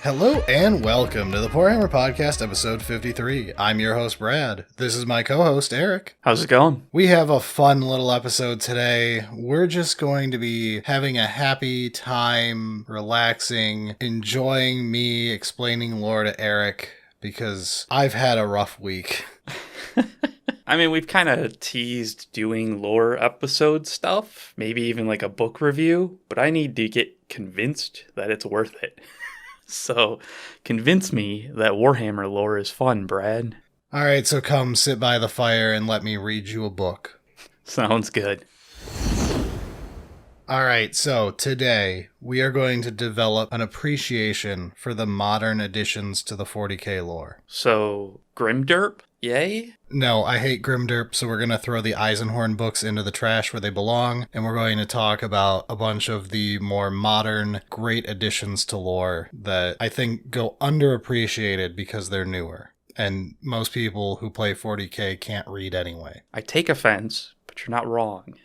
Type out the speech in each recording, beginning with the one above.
Hello and welcome to the Warhammer Podcast, episode 53. I'm your host, Brad. This is my co-host, Eric. How's it going? We have a fun little episode today. We're just going to be having a happy time, relaxing, enjoying me explaining lore to Eric, because I've had a rough week. I mean, we've kind of teased doing lore episode stuff, maybe even like a book review, but I need to get convinced that it's worth it. So, convince me that Warhammer lore is fun, Brad. Alright, so come sit by the fire and let me read you a book. Sounds good. Alright, so today we are going to develop an appreciation for the modern additions to the 40k lore. So, Grimderp? Yay? No, I hate Grimderp, so we're going to throw the Eisenhorn books into the trash where they belong, and we're going to talk about a bunch of the more modern, great additions to lore that I think go underappreciated because they're newer. And most people who play 40k can't read anyway. I take offense, but you're not wrong.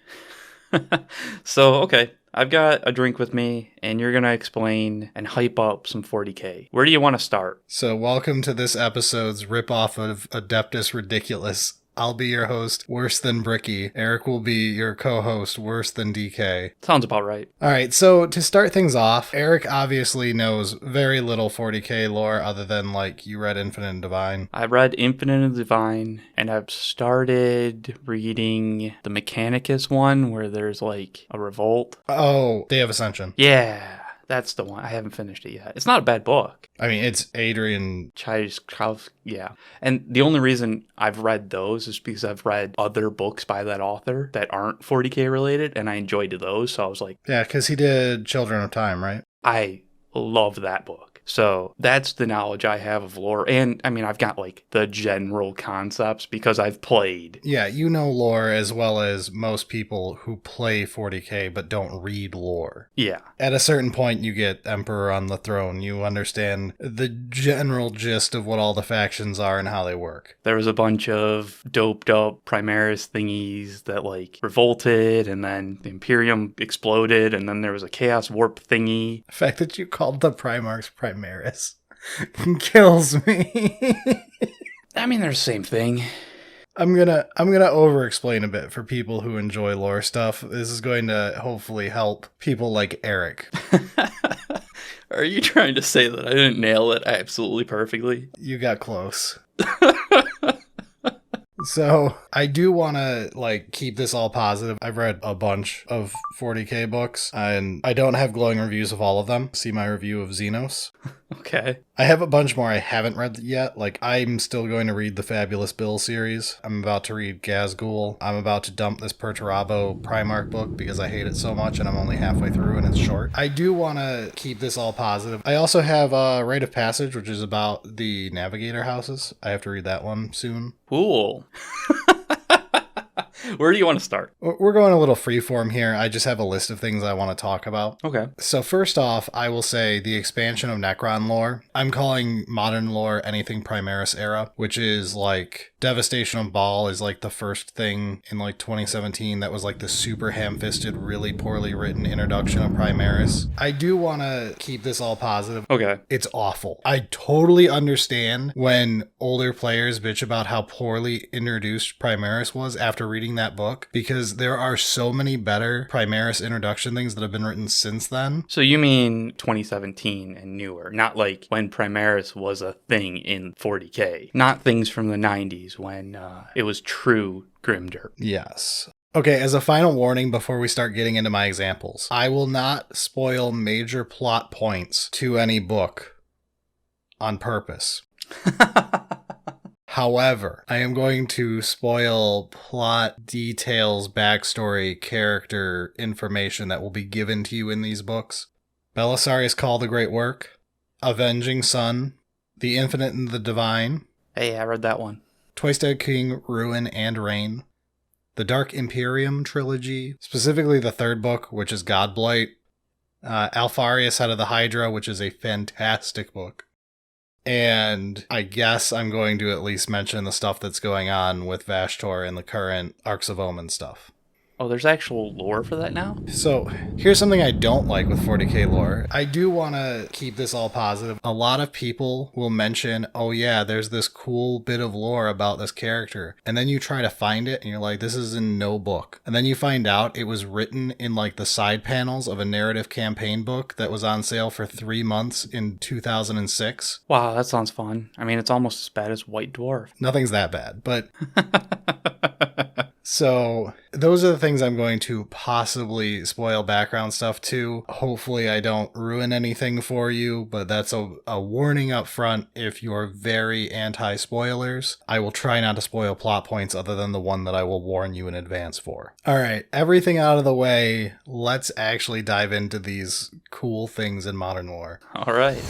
So, okay, I've got a drink with me, and you're going to explain and hype up some 40k. Where do you want to start? So welcome to this episode's ripoff of Adeptus Ridiculous. I'll be your host, worse than Bricky. Eric will be your co-host, worse than DK. Sounds about right. Alright, so to start things off, Eric obviously knows very little 40k lore other than, like, you read Infinite and Divine. I read Infinite and Divine, and I've started reading the Mechanicus one, where there's, like, a revolt. Oh, Day of Ascension. Yeah, that's the one. I haven't finished it yet. It's not a bad book. I mean, it's Adrian. Yeah. And the only reason I've read those is because I've read other books by that author that aren't 40k related, and I enjoyed those, so I was like... Yeah, because he did Children of Time, right? I love that book. So that's the knowledge I have of lore. And I mean, I've got like the general concepts because I've played. Yeah, you know lore as well as most people who play 40k but don't read lore. Yeah. At a certain point, you get Emperor on the throne. You understand the general gist of what all the factions are and how they work. There was a bunch of doped up Primaris thingies that like revolted, and then the Imperium exploded, and then there was a Chaos Warp thingy. The fact that you called the Primarchs Primaris kills me. I mean, they're the same thing. I'm gonna over-explain a bit for people who enjoy lore stuff. This is going to hopefully help people like Eric. Are you trying to say that I didn't nail it absolutely perfectly? You got close. So, I do want to, like, keep this all positive. I've read a bunch of 40k books, and I don't have glowing reviews of all of them. See my review of Xenos. Okay. I have a bunch more I haven't read yet. Like, I'm still going to read the Fabulous Bill series. I'm about to read Gazgul. I'm about to dump this Perturabo Primarch book because I hate it so much, and I'm only halfway through, and it's short. I do want to keep this all positive. I also have Rite of Passage, which is about the Navigator houses. I have to read that one soon. Cool. Where do you want to start? We're going a little freeform here. I just have a list of things I want to talk about. Okay. So first off, I will say the expansion of Necron lore. I'm calling modern lore anything Primaris era, which is like Devastation of Baal is like the first thing in like 2017 that was like the super ham-fisted, really poorly written introduction of Primaris. I do want to keep this all positive. Okay. It's awful. I totally understand when older players bitch about how poorly introduced Primaris was after reading that book, because there are so many better Primaris introduction things that have been written since then. So you mean 2017 and newer, not like when Primaris was a thing in 40k, not things from the 90s when it was true Grimderp. Yes. Okay, as a final warning before we start getting into my examples, I will not spoil major plot points to any book on purpose. However, I am going to spoil plot details, backstory, character information that will be given to you in these books. Belisarius Cawl the Great Work, Avenging Sun, The Infinite and the Divine. Hey, I read that one. Twisted King, Ruin and Reign. The Dark Imperium trilogy, specifically the third book, which is Godblight. Alpharius, Head of the Hydra, which is a fantastic book. And I guess I'm going to at least mention the stuff that's going on with Vashtorr and the current Arks of Omen stuff. Oh, there's actual lore for that now? So, here's something I don't like with 40k lore. I do want to keep this all positive. A lot of people will mention, oh yeah, there's this cool bit of lore about this character. And then you try to find it and you're like, this is in no book. And then you find out it was written in like the side panels of a narrative campaign book that was on sale for 3 months in 2006. Wow, that sounds fun. I mean, it's almost as bad as White Dwarf. Nothing's that bad, but... So those are the things I'm going to possibly spoil background stuff to. Hopefully I don't ruin anything for you, but that's a warning up front if you're very anti-spoilers. I will try not to spoil plot points other than the one that I will warn you in advance for. All right, everything out of the way, let's actually dive into these cool things in modern lore. All right.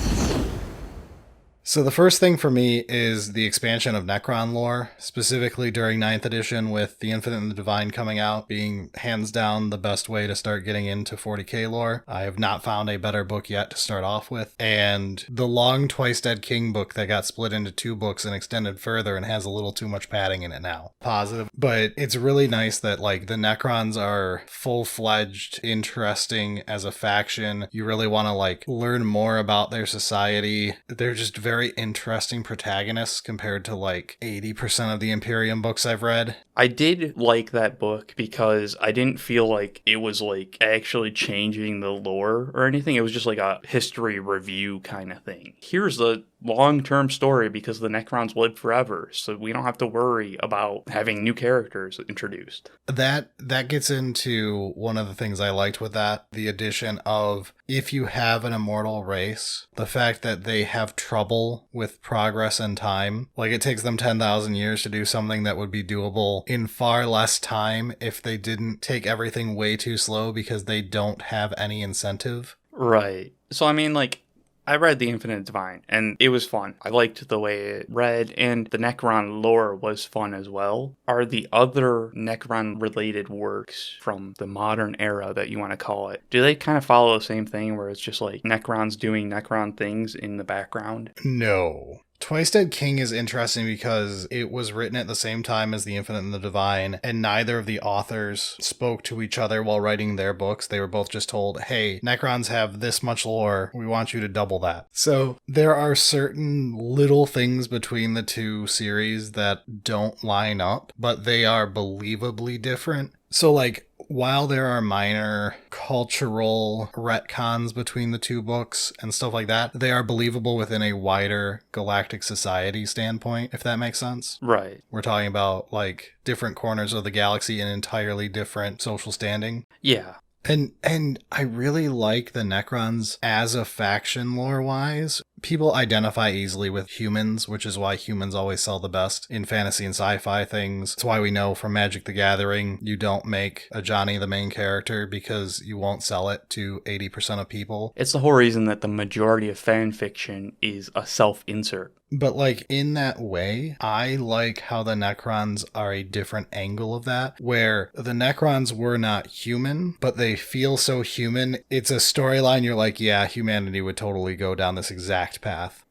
So the first thing for me is the expansion of Necron lore, specifically during 9th edition with the Infinite and the Divine coming out, being hands down the best way to start getting into 40k lore. I have not found a better book yet to start off with. And the long Twice Dead King book that got split into 2 books and extended further and has a little too much padding in it now. Positive. But it's really nice that like the Necrons are full-fledged, interesting as a faction. You really want to like learn more about their society. They're just very interesting protagonists compared to like 80% of the Imperium books I've read. I did like that book because I didn't feel like it was like actually changing the lore or anything. It was just like a history review kind of thing. Here's the long-term story because the Necrons live forever, so we don't have to worry about having new characters introduced. That gets into one of the things I liked with that, the addition of if you have an immortal race, the fact that they have trouble with progress and time, like it takes them 10,000 years to do something that would be doable in far less time if they didn't take everything way too slow because they don't have any incentive. Right. So I mean, like, I read The Infinite Divine, and it was fun. I liked the way it read, and the Necron lore was fun as well. Are the other Necron-related works from the modern era that you want to call it, do they kind of follow the same thing where it's just like Necrons doing Necron things in the background? No. Twice Dead King is interesting because it was written at the same time as The Infinite and the Divine, and neither of the authors spoke to each other while writing their books. They were both just told, hey, Necrons have this much lore, we want you to double that. So there are certain little things between the two series that don't line up, but they are believably different. So like, while there are minor cultural retcons between the two books and stuff like that, they are believable within a wider galactic society standpoint, if that makes sense. Right. We're talking about like different corners of the galaxy and entirely different social standing. Yeah. And I really like the Necrons as a faction lore-wise. People identify easily with humans, which is why humans always sell the best in fantasy and sci-fi things. It's why we know from Magic the Gathering, you don't make a Johnny the main character because you won't sell it to 80% of people. It's the whole reason that the majority of fan fiction is a self-insert. But like in that way, I like how the Necrons are a different angle of that, where the Necrons were not human, but they feel so human. It's a storyline you're like, yeah, humanity would totally go down this exact path.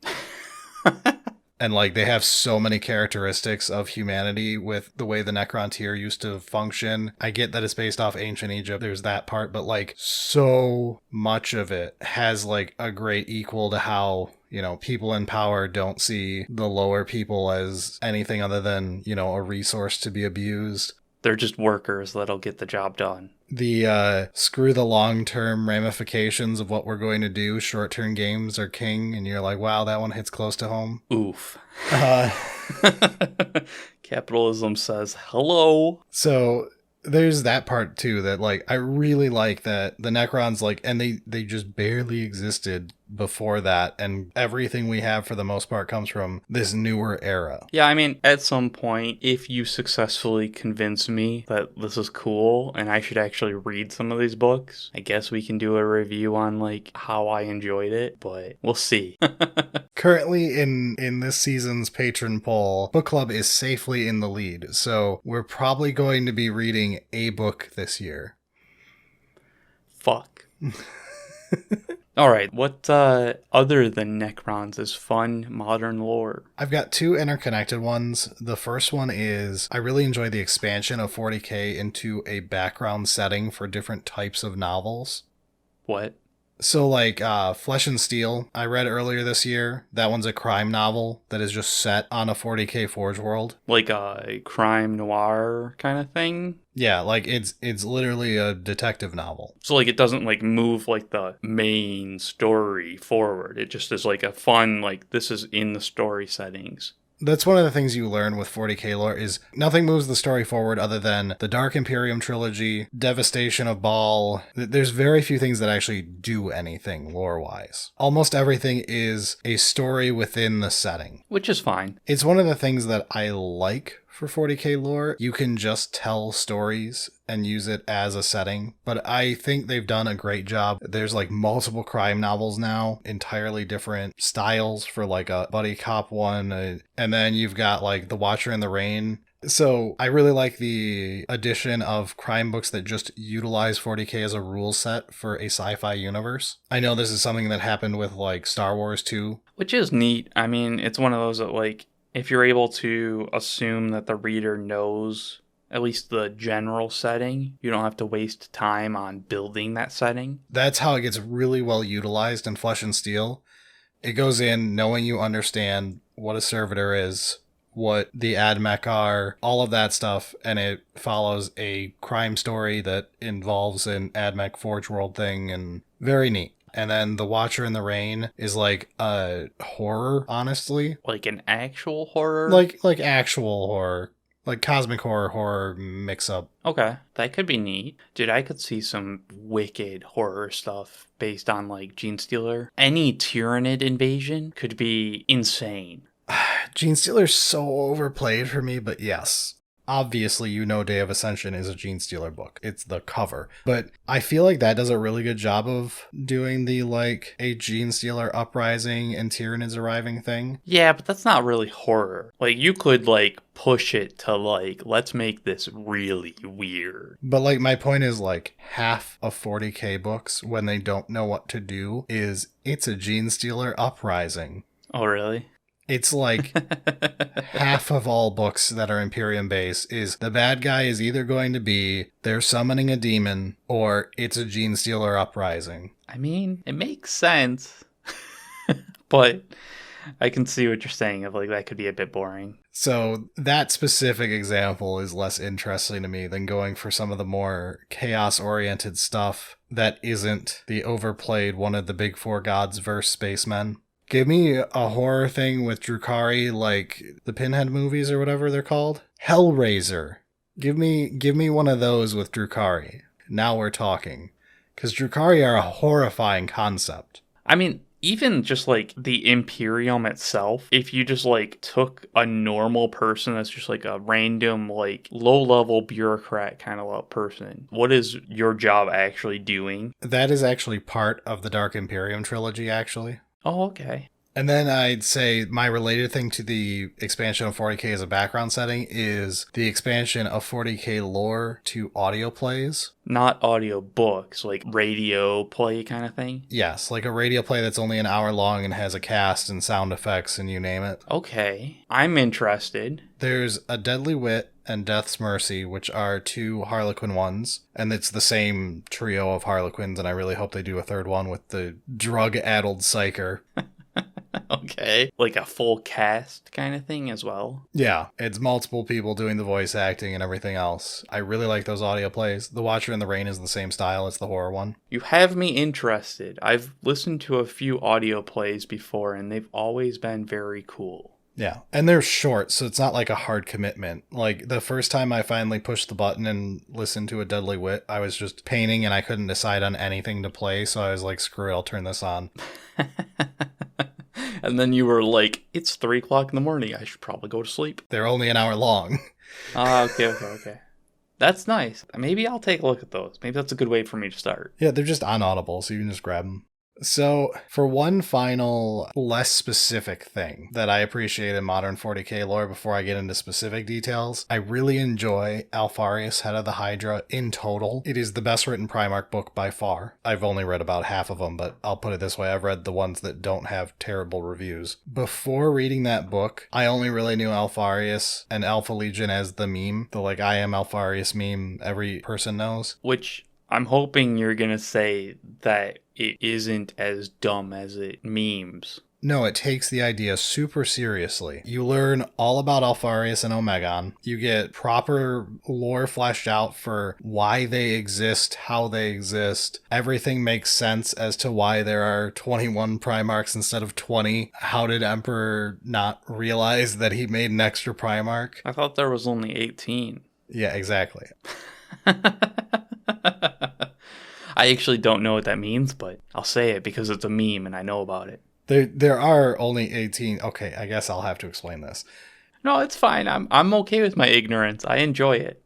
And like they have so many characteristics of humanity with the way the Necron tier used to function. I get that it's based off ancient Egypt. There's that part, but like so much of it has like a great equal to how, you know, people in power don't see the lower people as anything other than, you know, a resource to be abused. They're just workers that'll get the job done. The screw the long-term ramifications of what we're going to do, short-term games are king, and you're like, wow, that one hits close to home. Oof. Capitalism says hello. So there's that part too, that like I really like that the Necrons like, and they just barely existed before that, and everything we have for the most part comes from this newer era. Yeah, I mean, at some point, if you successfully convince me that this is cool and I should actually read some of these books, I guess we can do a review on like how I enjoyed it, but we'll see. Currently in this season's patron poll, book club is safely in the lead, so we're probably going to be reading a book this year. Fuck. All right, what other than Necrons is fun modern lore? I've got two interconnected ones. The first one is I really enjoy the expansion of 40k into a background setting for different types of novels. What? So, like, Flesh and Steel, I read earlier this year. That one's a crime novel that is just set on a 40k Forge world. Like a crime noir kind of thing? Yeah, like, it's literally a detective novel. So, like, it doesn't, like, move, like, the main story forward. It just is, like, a fun, like, this is in the story settings. That's one of the things you learn with 40k lore is nothing moves the story forward other than the Dark Imperium trilogy, Devastation of Baal. There's very few things that actually do anything lore-wise. Almost everything is a story within the setting. Which is fine. It's one of the things that I like for 40k lore. You can just tell stories and use it as a setting, but I think they've done a great job. There's like multiple crime novels now, entirely different styles for like a buddy cop one, and then you've got like The Watcher in the Rain. So I really like the addition of crime books that just utilize 40k as a rule set for a sci-fi universe. I know this is something that happened with like Star Wars too. Which is neat. I mean, it's one of those that, like, if you're able to assume that the reader knows at least the general setting, you don't have to waste time on building that setting. That's how it gets really well utilized in Flesh and Steel. It goes in knowing you understand what a servitor is, what the AdMech are, all of that stuff, and it follows a crime story that involves an AdMech Forge World thing, and very neat. And then The Watcher in the Rain is like a horror, honestly. Like an actual horror? Like actual horror. Like cosmic horror mix-up. Okay, that could be neat. Dude, I could see some wicked horror stuff based on, like, Genestealer. Any Tyranid invasion could be insane. Genestealer's so overplayed for me, but yes. Obviously, you know Day of Ascension is a Genestealer book. It's the cover. But I feel like that does a really good job of doing the, like, a Genestealer uprising and Tyranids arriving thing. Yeah, but that's not really horror. Like, you could, like, push it to, like, let's make this really weird. But, like, my point is, like, half of 40k books, when they don't know what to do, is it's a Genestealer uprising. Oh, really? It's like half of all books that are Imperium based is the bad guy is either going to be they're summoning a demon or it's a Genestealer uprising. I mean, it makes sense. But I can see what you're saying of, like, that could be a bit boring. So that specific example is less interesting to me than going for some of the more chaos-oriented stuff that isn't the overplayed one of the big four gods versus spacemen. Give me a horror thing with Drukhari, like the Pinhead movies or whatever they're called. Hellraiser. Give me one of those with Drukhari. Now we're talking. Because Drukhari are a horrifying concept. I mean, even just, like, the Imperium itself, if you just, like, took a normal person that's just, like, a random, like, low-level bureaucrat kind of a person, what is your job actually doing? That is actually part of the Dark Imperium trilogy, actually. Oh, okay. And then I'd say my related thing to the expansion of 40k as a background setting is the expansion of 40k lore to audio plays. Not audio books, like radio play kind of thing? Yes, like a radio play that's only an hour long and has a cast and sound effects and you name it. Okay, I'm interested. There's a Deadly Wit and Death's Mercy, which are two Harlequin ones, and it's the same trio of Harlequins, and I really hope they do a third one with the drug-addled Psyker. Okay. Like a full cast kind of thing as well? Yeah, it's multiple people doing the voice acting and everything else. I really like those audio plays. The Watcher in the Rain is the same style as the horror one. You have me interested. I've listened to a few audio plays before, and they've always been very cool. Yeah, and they're short, so it's not like a hard commitment. Like, the first time I finally pushed the button and listened to a Deadly Wit, I was just painting and I couldn't decide on anything to play, so I was like, screw it, I'll turn this on. And then you were like, it's 3 o'clock in the morning, I should probably go to sleep. They're only an hour long. Okay. That's nice. Maybe I'll take a look at those. Maybe that's a good way for me to start. Yeah, they're just on Audible, so you can just grab them. So, for one final, less specific thing that I appreciate in modern 40k lore before I get into specific details, I really enjoy Alpharius, Head of the Hydra, in total. It is the best written Primarch book by far. I've only read about half of them, but I'll put it this way, I've read the ones that don't have terrible reviews. Before reading that book, I only really knew Alpharius and Alpha Legion as the meme, the like, I am Alpharius meme every person knows. Which I'm hoping you're going to say that it isn't as dumb as it memes. No, it takes the idea super seriously. You learn all about Alpharius and Omegon. You get proper lore fleshed out for why they exist, how they exist. Everything makes sense as to why there are 21 Primarchs instead of 20. How did Emperor not realize that he made an extra Primarch? I thought there was only 18. Yeah, exactly. I actually don't know what that means, but I'll say it because it's a meme and I know about it. There are only 18. Okay, I guess I'll have to explain this. No, it's fine. I'm okay with my ignorance. I enjoy it.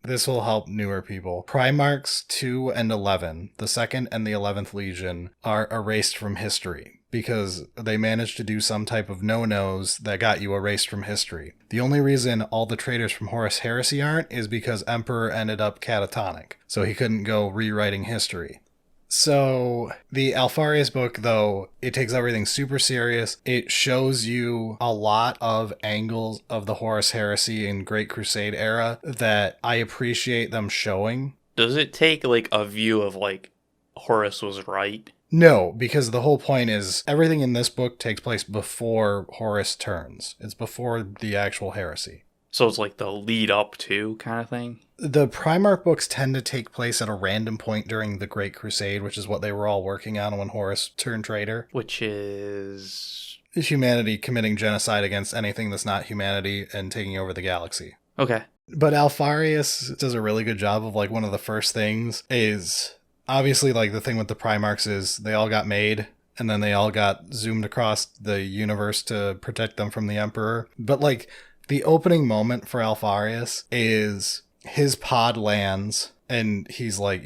This will help newer people. Primarchs 2 and 11, the 2nd and the 11th Legion, are erased from history because they managed to do some type of no-nos that got you erased from history. The only reason all the traitors from Horus Heresy aren't is because Emperor ended up catatonic, so he couldn't go rewriting history. So, the Alpharius book, though, it takes everything super serious. It shows you a lot of angles of the Horus Heresy and Great Crusade era that I appreciate them showing. Does it take, like, a view of, like, Horus was right? No, because the whole point is everything in this book takes place before Horus turns. It's before the actual heresy. So it's like the lead up to kind of thing? The Primarch books tend to take place at a random point during the Great Crusade, which is what they were all working on when Horus turned traitor. Which is humanity committing genocide against anything that's not humanity and taking over the galaxy. Okay. But Alpharius does a really good job of, like, one of the first things is... Obviously, like, the thing with the Primarchs is they all got made, and then they all got zoomed across the universe to protect them from the Emperor. But, like, the opening moment for Alpharius is his pod lands, and he's, like,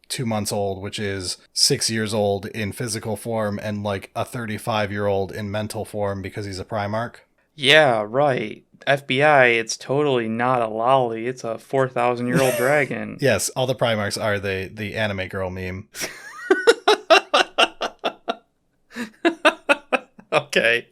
2 months old, which is 6 years old in physical form, and, like, a 35-year-old in mental form because he's a Primarch. Yeah, right. FBI, it's totally not a lolly. It's a 4,000-year-old dragon. Yes, all the Primarchs are the anime girl meme. Okay.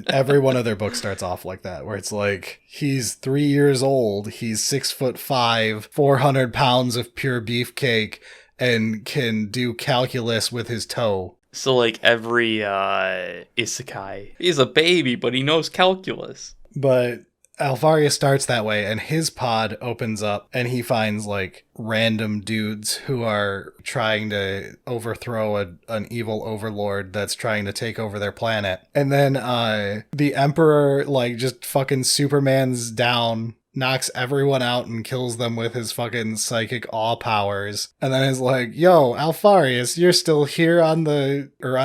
Every one of their books starts off like that, where it's like, he's 3 years old, he's 6'5", 400 pounds of pure beefcake, and can do calculus with his toe. So, like, every isekai, he's a baby, but he knows calculus. But Alpharius starts that way, and his pod opens up, and he finds, like, random dudes who are trying to overthrow an evil overlord that's trying to take over their planet. And then the Emperor, like, just fucking Superman's down, knocks everyone out and kills them with his fucking psychic awe powers. And then is like, yo, Alpharius, you're still here on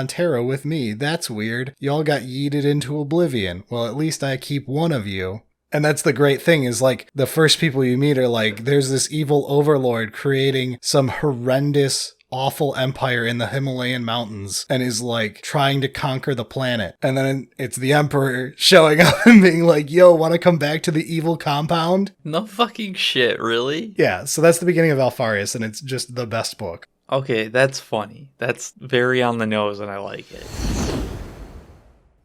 Terra with me. That's weird. Y'all got yeeted into oblivion. Well, at least I keep one of you. And that's the great thing is, like, the first people you meet are like, there's this evil overlord creating some horrendous awful empire in the Himalayan mountains and is, like, trying to conquer the planet. And then it's the Emperor showing up and being like, yo, want to come back to the evil compound? No fucking shit, really? Yeah, so that's the beginning of Alpharius, and it's just the best book. Okay, that's funny. That's very on the nose, and I like it.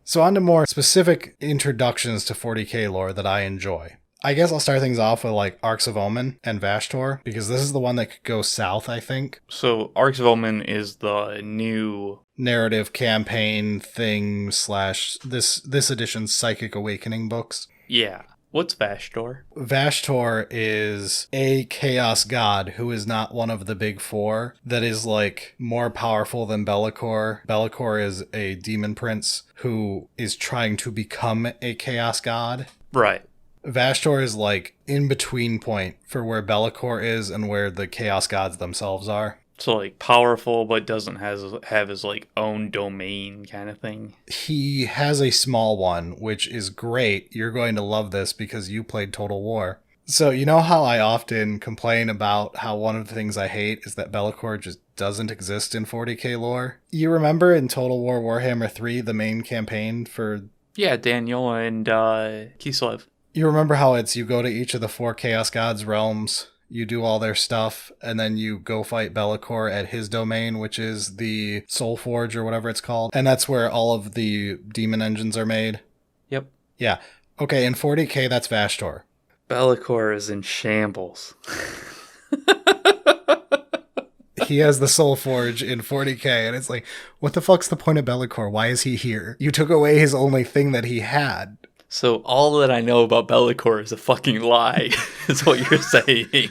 So on to more specific introductions to 40k lore that I enjoy. I guess I'll start things off with, like, Arks of Omen and Vashtorr, because this is the one that could go south, I think. So Arks of Omen is the new narrative campaign thing / this edition's Psychic Awakening books. Yeah. What's Vashtorr? Vashtorr is a chaos god who is not one of the big four that is, like, more powerful than Be'lakor. Be'lakor is a demon prince who is trying to become a chaos god. Right. Vashtorr is, like, in between point for where Be'lakor is and where the chaos gods themselves are. So, like, powerful, but doesn't have his, like, own domain kind of thing. He has a small one, which is great. You're going to love this because you played Total War. So, you know how I often complain about how one of the things I hate is that Be'lakor just doesn't exist in 40k lore? You remember in Total War Warhammer 3, the main campaign for... Yeah, Daniel and Kislev. You remember how it's you go to each of the 4 Chaos Gods' realms, you do all their stuff, and then you go fight Be'lakor at his domain, which is the Soul Forge or whatever it's called. And that's where all of the demon engines are made? Yep. Yeah. Okay, in 40k, that's Vashtorr. Be'lakor is in shambles. He has the Soul Forge in 40k, and it's like, what the fuck's the point of Be'lakor? Why is he here? You took away his only thing that he had. So all that I know about Be'lakor is a fucking lie, is what you're saying.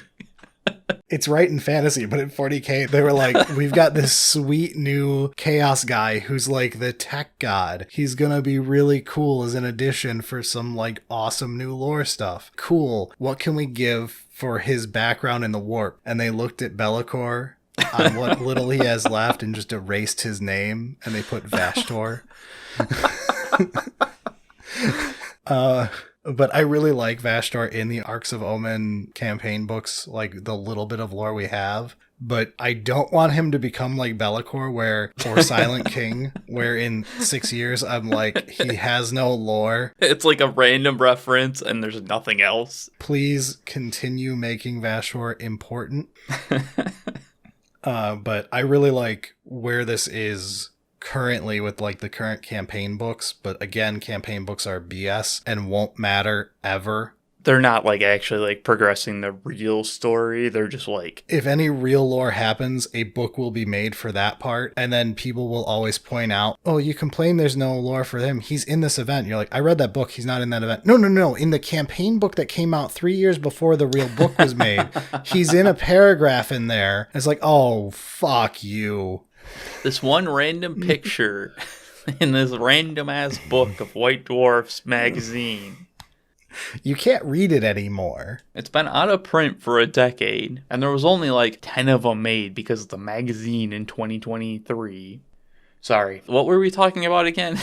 It's right in fantasy, but in 40k, they were like, we've got this sweet new chaos guy who's like the tech god. He's gonna be really cool as an addition for some like awesome new lore stuff. Cool. What can we give for his background in the warp? And they looked at Be'lakor on what little he has left and just erased his name, and they put Vashtorr. But I really like Vashtorr in the Arks of Omen campaign books, like the little bit of lore we have. But I don't want him to become like Be'lakor, or Silent King, where in 6 years I'm like, he has no lore. It's like a random reference and there's nothing else. Please continue making Vashtorr important. But I really like where this is currently with like the current campaign books, but again, campaign books are BS and won't matter ever. They're not like actually like progressing the real story. They're just like, if any real lore happens, a book will be made for that part, and then people will always point out, oh, you complain there's no lore for him, he's in this event. You're like, I read that book, he's not in that event. No, in the campaign book that came out 3 years before the real book was made, he's in a paragraph in there. It's like, oh, fuck you. This one random picture in this random ass book of White Dwarf's magazine. You can't read it anymore. It's been out of print for a decade, and there was only like 10 of them made because of the magazine in 2023. Sorry, what were we talking about again?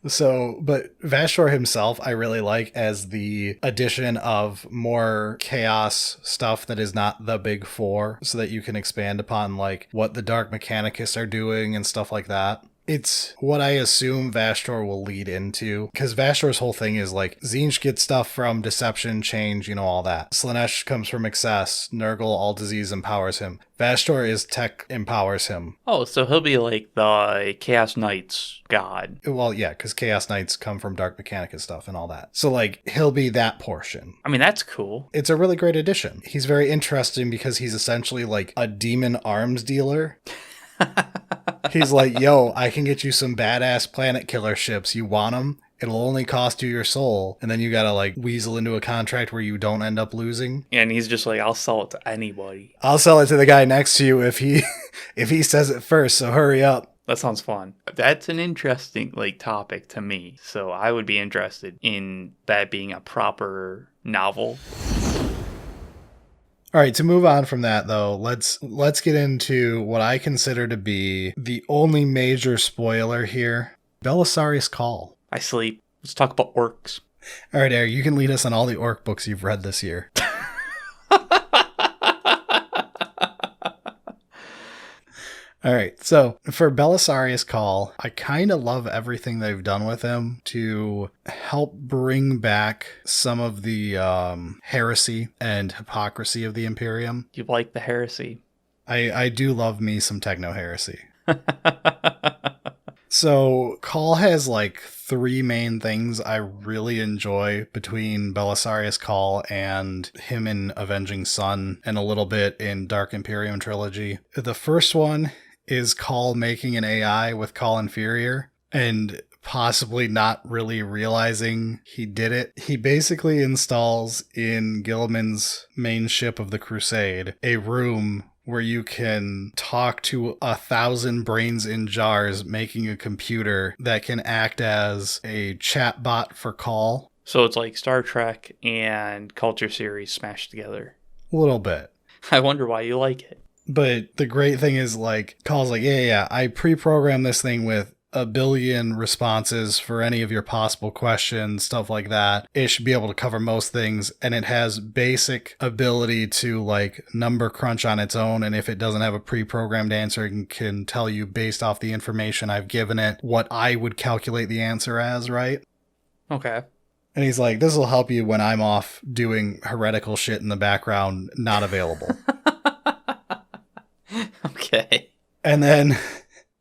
So, but Vashtorr himself, I really like as the addition of more chaos stuff that is not the big four, so that you can expand upon like what the Dark Mechanicusts are doing and stuff like that. It's what I assume Vashtorr will lead into, because Vashtorr's whole thing is like, Tzeentch gets stuff from deception, change, all that. Slaanesh comes from excess. Nurgle, all disease empowers him. Vashtorr is tech empowers him. Oh, so he'll be like the Chaos Knights god. Well, yeah, because Chaos Knights come from Dark Mechanicus stuff and all that. So, like, he'll be that portion. I mean, that's cool. It's a really great addition. He's very interesting because he's essentially like a demon arms dealer. He's like, yo, I can get you some badass planet killer ships. You want them? It'll only cost you your soul. And then you gotta like weasel into a contract where you don't end up losing. And he's just like, I'll sell it to anybody. I'll sell it to the guy next to you if he says it first, so hurry up. That sounds fun. That's an interesting like topic to me. So I would be interested in that being a proper novel. All right, to move on from that, though, let's get into what I consider to be the only major spoiler here. Belisarius Cawl. I sleep. Let's talk about orcs. All right, Eric, you can lead us on all the orc books you've read this year. All right, so for Belisarius Cawl, I kind of love everything they've done with him to help bring back some of the heresy and hypocrisy of the Imperium. You like the heresy? I do love me some techno-heresy. So Cawl has like three main things I really enjoy between Belisarius Cawl and him in Avenging Sun and a little bit in Dark Imperium Trilogy. The first one is Cawl making an AI with Cawl Inferior and possibly not really realizing he did it. He basically installs in Gilliman's main ship of the Crusade a room where you can talk to 1,000 brains in jars, making a computer that can act as a chat bot for Cawl. So it's like Star Trek and Culture Series smashed together. A little bit. I wonder why you like it. But the great thing is, like, Call's like, yeah, I pre-programmed this thing with a billion responses for any of your possible questions, stuff like that. It should be able to cover most things, and it has basic ability to like number crunch on its own, and if it doesn't have a pre-programmed answer, it can tell you based off the information I've given it what I would calculate the answer as, right? Okay. And he's like, this will help you when I'm off doing heretical shit in the background, not available. Okay. And then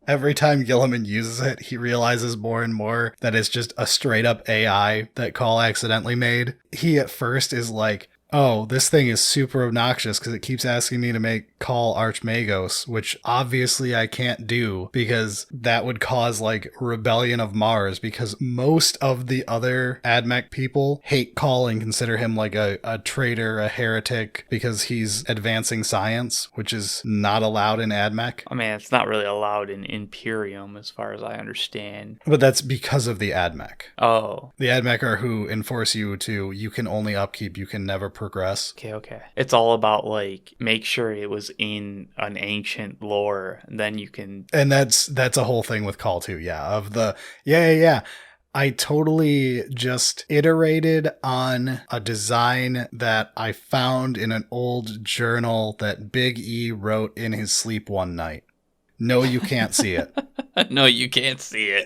every time Guilliman uses it, he realizes more and more that it's just a straight up AI that Cawl accidentally made. He at first is like, oh, this thing is super obnoxious because it keeps asking me to make Cawl Archmagos, which obviously I can't do because that would cause like rebellion of Mars, because most of the other AdMech people hate Cawl and consider him like a traitor, a heretic, because he's advancing science, which is not allowed in AdMech. I mean, it's not really allowed in Imperium as far as I understand. But that's because of the AdMech. Oh. The AdMech are who enforce you can only upkeep, you can never progress. Okay. It's all about like make sure it was in an ancient lore, and then you can. And that's a whole thing with Cawl too. Yeah, of the yeah. I totally just iterated on a design that I found in an old journal that Big E wrote in his sleep one night. No, you can't see it. No, you can't see it.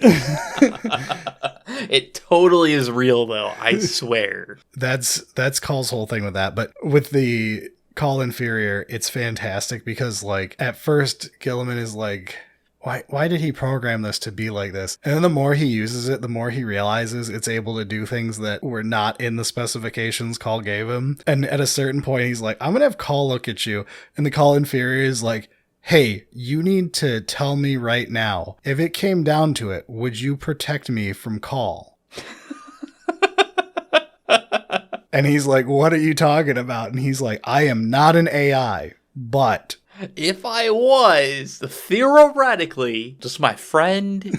It totally is real, though. I swear. That's Call's whole thing with that. But with the Cawl Inferior, it's fantastic because, like, at first, Guilliman is like, why did he program this to be like this? And then the more he uses it, the more he realizes it's able to do things that were not in the specifications Cawl gave him. And at a certain point, he's like, I'm going to have Cawl look at you. And the Cawl Inferior is like, hey, you need to tell me right now, if it came down to it, would you protect me from Cawl? And he's like, what are you talking about? And he's like, I am not an AI, but... If I was, theoretically, just my friend,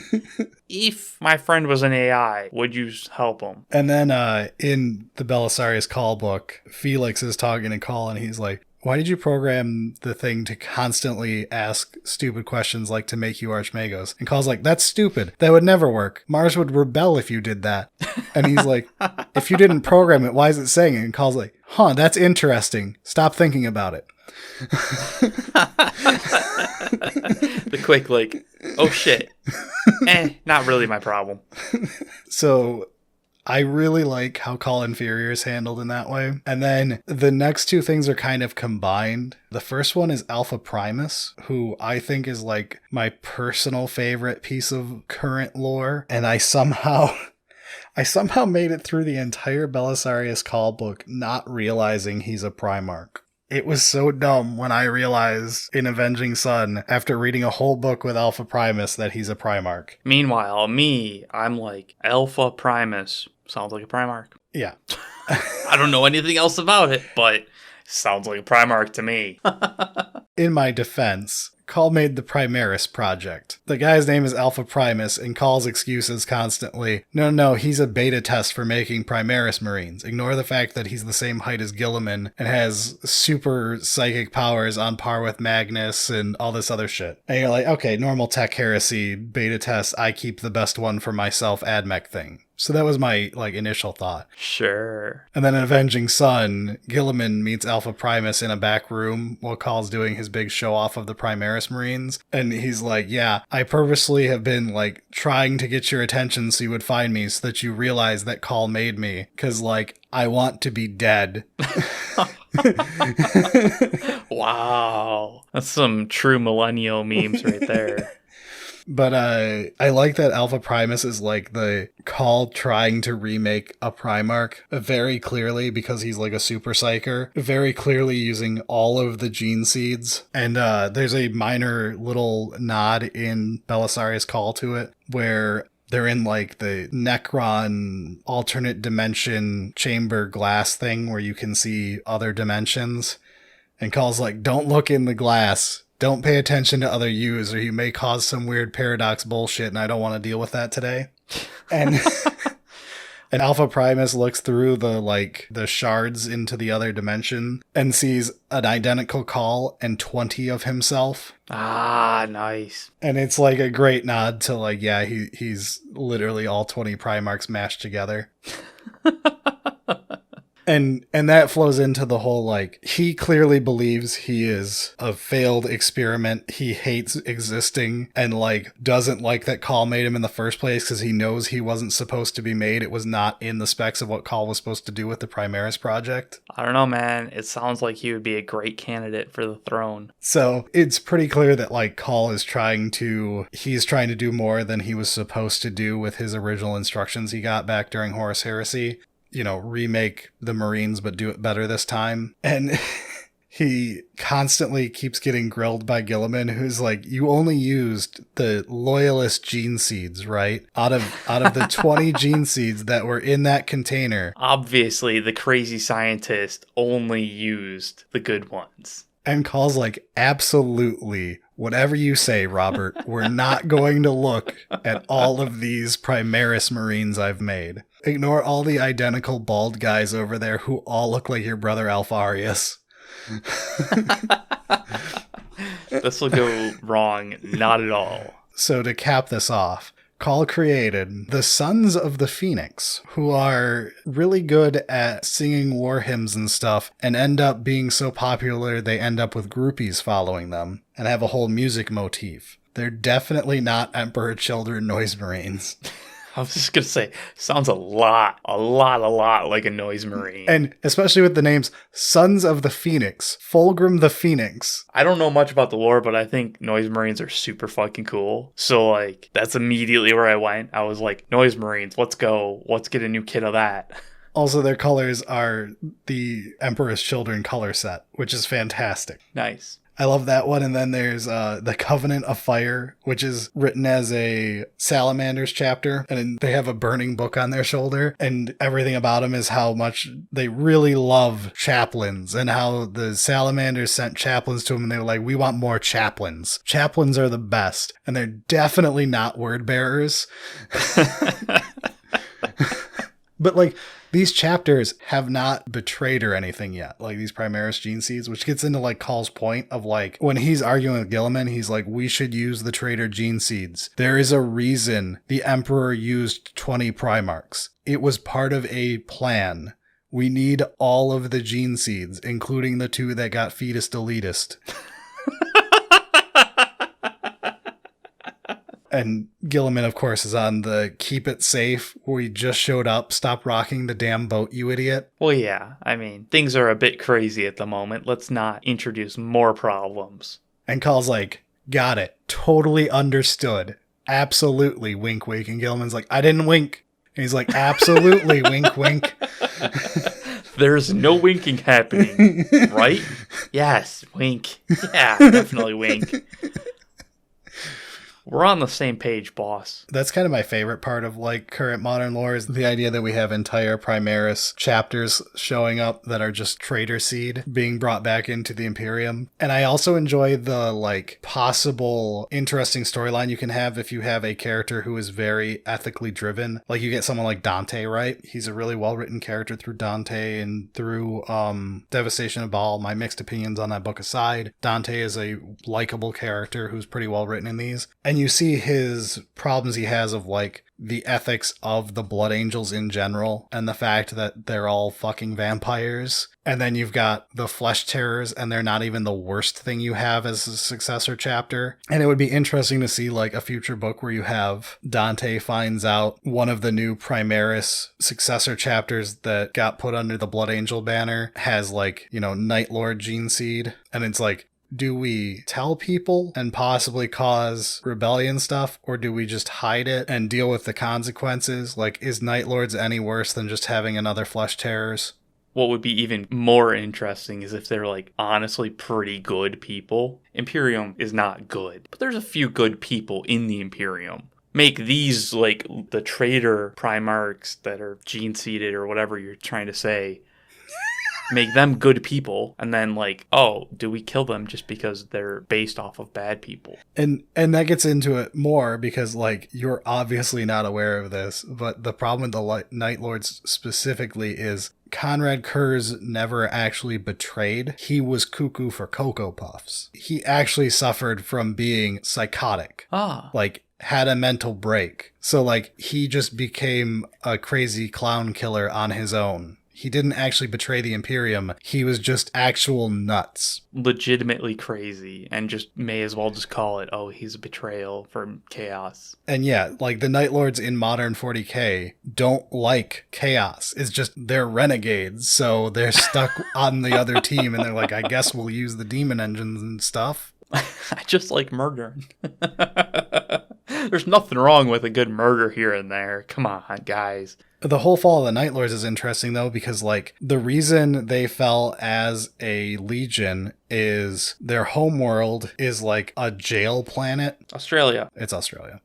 if my friend was an AI, would you help him? And then in the Belisarius Cawl book, Felix is talking to Cawl, and he's like, why did you program the thing to constantly ask stupid questions like to make you Archmagos? And Call's like, that's stupid. That would never work. Mars would rebel if you did that. And he's like, if you didn't program it, why is it saying it? And Call's like, huh, that's interesting. Stop thinking about it. The quick, like, oh shit. Not really my problem. So... I really like how Cawl Inferior is handled in that way. And then the next two things are kind of combined. The first one is Alpha Primus, who I think is like my personal favorite piece of current lore. And I somehow made it through the entire Belisarius Cawl book not realizing he's a Primarch. It was so dumb when I realized in Avenging Sun, after reading a whole book with Alpha Primus, that he's a Primarch. Meanwhile, I'm like, Alpha Primus. Sounds like a Primarch. Yeah. I don't know anything else about it, but sounds like a Primarch to me. In my defense, Cawl made the Primaris project. The guy's name is Alpha Primus, and Call's excuse is constantly, no, he's a beta test for making Primaris Marines. Ignore the fact that he's the same height as Guilliman and has super psychic powers on par with Magnus and all this other shit. And you're like, okay, normal tech heresy, beta test, I keep the best one for myself, AdMech thing. So that was my, initial thought. Sure. And then in Avenging Sun, Guilliman meets Alpha Primus in a back room while Call's doing his big show-off of the Primaris Marines. And he's like, yeah, I purposely have been, trying to get your attention so you would find me so that you realize that Cawl made me. Because, I want to be dead. Wow. That's some true millennial memes right there. But I like that Alpha Primus is the Cawl trying to remake a Primarch very clearly because he's a super psyker, very clearly using all of the gene seeds. And there's a minor little nod in Belisarius Cawl to it where they're in the Necron alternate dimension chamber glass thing where you can see other dimensions. And Call's like, don't look in the glass. Don't pay attention to other yous or you may cause some weird paradox bullshit and I don't want to deal with that today. And And Alpha Primus looks through the shards into the other dimension and sees an identical Cawl and 20 of himself. Ah, nice. And it's like a great nod to like, yeah, he's literally all 20 Primarchs mashed together. And that flows into the whole, like, he clearly believes he is a failed experiment. He hates existing and, like, doesn't like that Cawl made him in the first place because he knows he wasn't supposed to be made. It was not in the specs of what Cawl was supposed to do with the Primaris project. I don't know, man. It sounds like he would be a great candidate for the throne. So it's pretty clear that, like, Cawl is trying to do more than he was supposed to do with his original instructions he got back during Horus Heresy. You know, remake the Marines, but do it better this time. And he constantly keeps getting grilled by Guilliman, who's like, you only used the loyalist gene seeds, right? Out of the 20 gene seeds that were in that container. Obviously, the crazy scientist only used the good ones. And Call's like, absolutely. Whatever you say, Robert, we're not going to look at all of these Primaris Marines I've made. Ignore all the identical bald guys over there who all look like your brother Alpharius. This will go wrong. Not at all. So to cap this off, Cawl created the Sons of the Phoenix, who are really good at singing war hymns and stuff, and end up being so popular they end up with groupies following them, and have a whole music motif. They're definitely not Emperor Children Noise Marines. I was just going to say, sounds a lot like a Noise Marine. And especially with the names Sons of the Phoenix, Fulgrim the Phoenix. I don't know much about the lore, but I think Noise Marines are super fucking cool. So, like, that's immediately where I went. I was like, Noise Marines, let's go. Let's get a new kit of that. Also, their colors are the Emperor's Children color set, which is fantastic. Nice. I love that one. And then there's the Covenant of Fire, which is written as a Salamanders chapter. And they have a burning book on their shoulder. And everything about them is how much they really love chaplains and how the Salamanders sent chaplains to them. And they were like, we want more chaplains. Chaplains are the best. And they're definitely not word bearers. But like, these chapters have not betrayed or anything yet, like these Primaris gene seeds, which gets into like Call's point of like, when he's arguing with Guilliman, he's like, we should use the Traitor gene seeds. There is a reason the Emperor used 20 Primarchs. It was part of a plan. We need all of the gene seeds, including the 2 that got fetus deletist. And Guilliman, of course, is on the keep it safe. We just showed up. Stop rocking the damn boat, you idiot. Well, yeah. I mean, things are a bit crazy at the moment. Let's not introduce more problems. And Call's like, got it. Totally understood. Absolutely. Wink, wink. And Guilliman's like, I didn't wink. And he's like, absolutely. Wink, wink. There's no winking happening, right? Yes, wink. Yeah, definitely wink. We're on the same page, boss. That's kind of my favorite part of like current modern lore is the idea that we have entire Primaris chapters showing up that are just traitor seed being brought back into the Imperium. And I also enjoy the like possible interesting storyline you can have if you have a character who is very ethically driven. Like you get someone like Dante, right? He's a really well-written character through Dante and through Devastation of Baal. My mixed opinions on that book aside, Dante is a likable character who's pretty well-written in these. And you see his problems he has of like the ethics of the Blood Angels in general and the fact that they're all fucking vampires. And then you've got the Flesh Terrors and they're not even the worst thing you have as a successor chapter. And it would be interesting to see like a future book where you have Dante finds out one of the new Primaris successor chapters that got put under the Blood Angel banner has like, you know, Night Lord gene seed. And it's like, do we tell people and possibly cause rebellion stuff, or do we just hide it and deal with the consequences? Like, is Night Lords any worse than just having another Flesh Terrors? What would be even more interesting is if they're like honestly pretty good people. Imperium is not good, but there's a few good people in the Imperium. Make these like the traitor Primarchs that are gene-seeded or whatever you're trying to say. make them good people, and then like, oh, do we kill them just because they're based off of bad people? And that gets into it more because like you're obviously not aware of this, but the problem with the Night Lords specifically is Conrad Kurz never actually betrayed. He was cuckoo for Cocoa Puffs. He actually suffered from being psychotic. Like, had a mental break. So, like, he just became a crazy clown killer on his own. He didn't actually betray the Imperium. He was just actual nuts. Legitimately crazy, and just may as well just call it, oh, he's a betrayal from chaos. And yeah, like the Night Lords in modern 40k don't like chaos. It's just they're renegades, so they're stuck on the other team, and they're like, I guess we'll use the demon engines and stuff. I just like murdering. There's nothing wrong with a good murder here and there. Come on, guys. The whole fall of the Night Lords is interesting, though, because, like, the reason they fell as a legion is their homeworld is, like, a jail planet. Australia. It's Australia.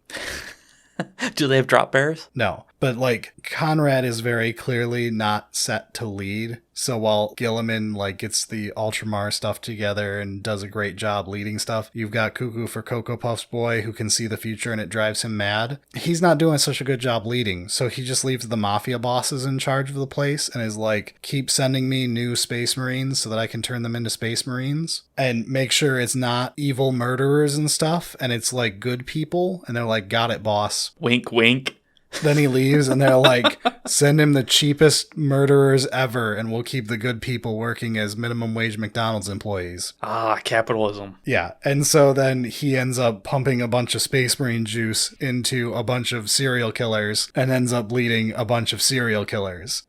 Do they have drop bears? No. But, like, Conrad is very clearly not set to lead. So while Gilliman, like, gets the Ultramar stuff together and does a great job leading stuff, you've got Cuckoo for Cocoa Puffs boy who can see the future and it drives him mad. He's not doing such a good job leading, so he just leaves the Mafia bosses in charge of the place and is like, keep sending me new Space Marines so that I can turn them into Space Marines. And make sure it's not evil murderers and stuff, and it's, like, good people. And they're like, got it, boss. Wink, wink. Then he leaves and they're like, send him the cheapest murderers ever and we'll keep the good people working as minimum wage McDonald's employees. Ah, capitalism. Yeah. And so then he ends up pumping a bunch of Space Marine juice into a bunch of serial killers and ends up leading a bunch of serial killers.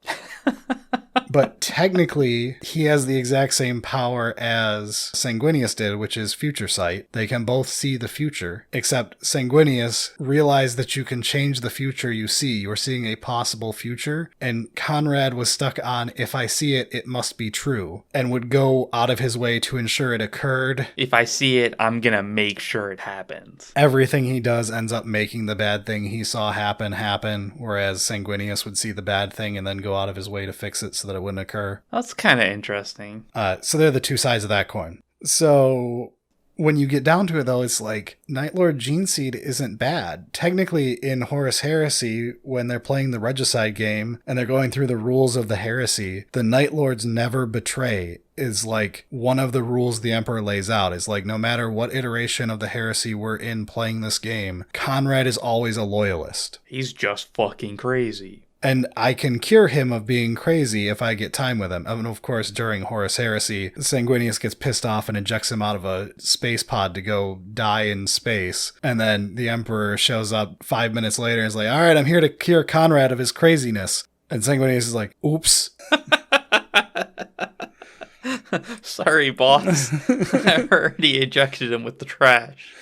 But technically, he has the exact same power as Sanguinius did, which is future sight. They can both see the future, except Sanguinius realized that you can change the future you see. You're seeing a possible future, and Conrad was stuck on, if I see it, it must be true, and would go out of his way to ensure it occurred. If I see it, I'm gonna make sure it happens. Everything he does ends up making the bad thing he saw happen, whereas Sanguinius would see the bad thing and then go out of his way to fix it so that it wouldn't occur. That's kind of interesting. So they're the two sides of that coin. So when you get down to it, though, it's like Night Lord Geneseed isn't bad. Technically, in Horus Heresy, when they're playing the Regicide game and they're going through the rules of the Heresy, the Night Lords never betray is like one of the rules the Emperor lays out. Is like, no matter what iteration of the Heresy we're in playing this game, Conrad is always a loyalist. He's just fucking crazy. And I can cure him of being crazy if I get time with him. And of course, during Horus Heresy, Sanguinius gets pissed off and ejects him out of a space pod to go die in space. And then the Emperor shows up 5 minutes later and is like, all right, I'm here to cure Conrad of his craziness. And Sanguinius is like, oops. Sorry, boss. I already ejected him with the trash.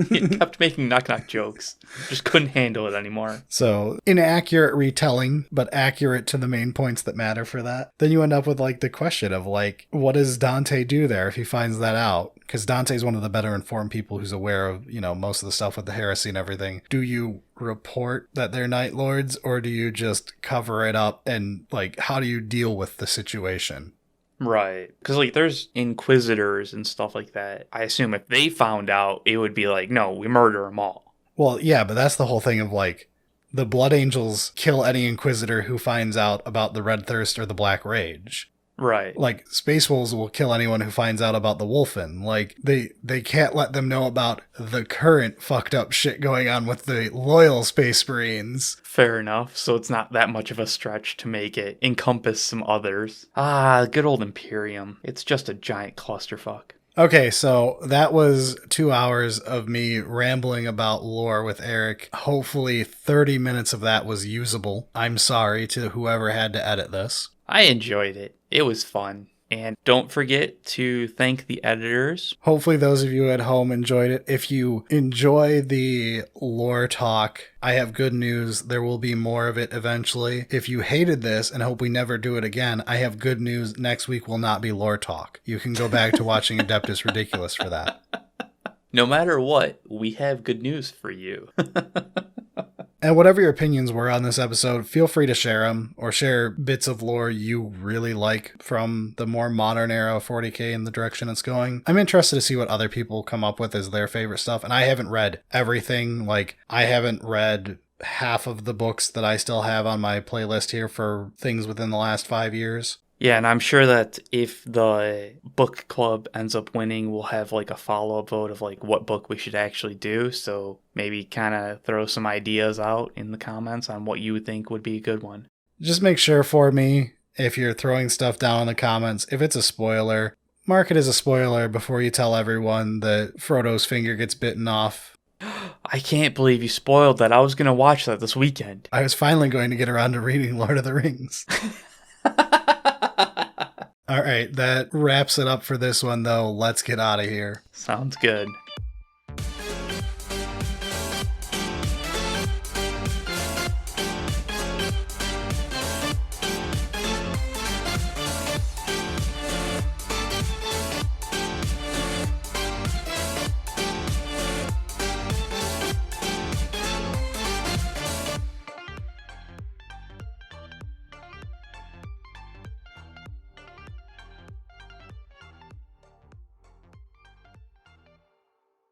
He kept making knock-knock jokes. Just couldn't handle it anymore. So, inaccurate retelling, but accurate to the main points that matter for that. Then you end up with, like, the question of, like, what does Dante do there if he finds that out? Because Dante's one of the better informed people who's aware of, you know, most of the stuff with the heresy and everything. Do you report that they're Night Lords, or do you just cover it up and, like, how do you deal with the situation? Right. Because, like, there's inquisitors and stuff like that. I assume if they found out, it would be like, no, we murder them all. Well, yeah, but that's the whole thing of, like, the Blood Angels kill any inquisitor who finds out about the Red Thirst or the Black Rage. Right. Like, Space Wolves will kill anyone who finds out about the Wolfen. Like, they can't let them know about the current fucked up shit going on with the loyal Space Marines. Fair enough. So it's not that much of a stretch to make it encompass some others. Ah, good old Imperium. It's just a giant clusterfuck. Okay, so that was 2 hours of me rambling about lore with Eric. Hopefully 30 minutes of that was usable. I'm sorry to whoever had to edit this. I enjoyed it. It was fun. And don't forget to thank the editors. Hopefully those of you at home enjoyed it. If you enjoy the lore talk, I have good news. There will be more of it eventually. If you hated this and hope we never do it again, I have good news. Next week will not be lore talk. You can go back to watching Adeptus Ridiculous for that. No matter what, we have good news for you. And whatever your opinions were on this episode, feel free to share them, or share bits of lore you really like from the more modern era of 40k and the direction it's going. I'm interested to see what other people come up with as their favorite stuff, and I haven't read everything. Like, I haven't read half of the books that I still have on my playlist here for things within the last 5 years. Yeah, and I'm sure that if the book club ends up winning, we'll have like a follow-up vote of like what book we should actually do. So maybe kind of throw some ideas out in the comments on what you would think would be a good one. Just make sure for me, if you're throwing stuff down in the comments, if it's a spoiler, mark it as a spoiler before you tell everyone that Frodo's finger gets bitten off. I can't believe you spoiled that. I was going to watch that this weekend. I was finally going to get around to reading Lord of the Rings. All right, that wraps it up for this one, though. Let's get out of here. Sounds good.